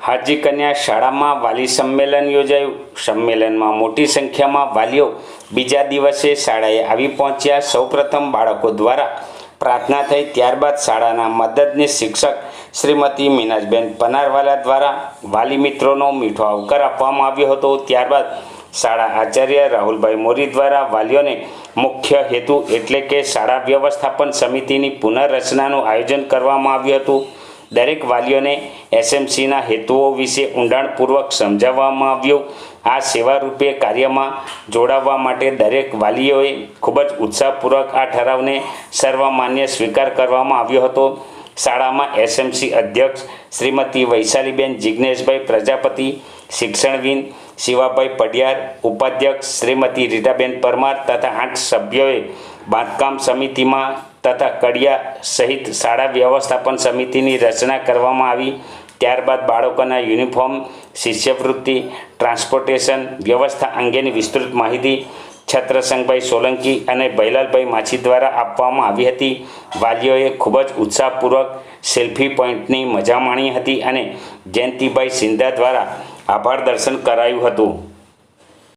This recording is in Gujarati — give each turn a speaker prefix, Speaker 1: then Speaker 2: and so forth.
Speaker 1: હાજી કન્યા શાળામાં વાલી સંમેલન યોજાયું। સંમેલનમાં મોટી સંખ્યામાં વાલીઓ બીજા દિવસે શાળાએ આવી પહોંચ્યા। સૌપ્રથમ બાળકો દ્વારા પ્રાર્થના થઈ, ત્યારબાદ શાળાના મદદનીશ શિક્ષક શ્રીમતી મીનાજબેન પનારવાલા દ્વારા વાલી મિત્રોનો મીઠો આવકાર આપવામાં આવ્યો હતો। ત્યારબાદ શાળા આચાર્ય રાહુલભાઈ મોરી દ્વારા વાલીઓને મુખ્ય હેતુ એટલે કે શાળા વ્યવસ્થાપન સમિતિની પુનઃરચનાનું આયોજન કરવામાં આવ્યું હતું। દરેક વાલીઓને એસએમસીના હેતુઓ વિશે ઊંડાણપૂર્વક સમજાવવામાં આવ્યું। આ સેવારૂપે કાર્યમાં જોડાવા માટે દરેક વાલીઓએ ખૂબ જ ઉત્સાહપૂર્વક આ ઠરાવને સર્વમાન્ય સ્વીકાર કરવામાં આવ્યો હતો। શાળામાં એસએમસી અધ્યક્ષ શ્રીમતી વૈશાલીબેન જિજ્ઞેશભાઈ પ્રજાપતિ, શિક્ષણવિદ શિવાભાઈ પડિયાર, ઉપાધ્યક્ષ શ્રીમતી રીટાબેન પરમાર તથા 8 સભ્યોએ બાંધકામ સમિતિમાં તથા કડિયા સહિત શાળા વ્યવસ્થાપન સમિતિની રચના કરવામાં આવી। ત્યારબાદ બાળકોના યુનિફોર્મ, શિષ્યવૃત્તિ, ટ્રાન્સપોર્ટેશન વ્યવસ્થા અંગેની વિસ્તૃત માહિતી છત્રસંગભાઈ સોલંકી અને ભૈલાલભાઈ માછી દ્વારા આપવામાં આવી હતી। વાલીઓએ ખૂબ જ ઉત્સાહપૂર્વક સેલ્ફી પોઈન્ટની મજા માણી હતી અને જયંતિભાઈ સિંધા દ્વારા આભાર દર્શન કરાયું હતું।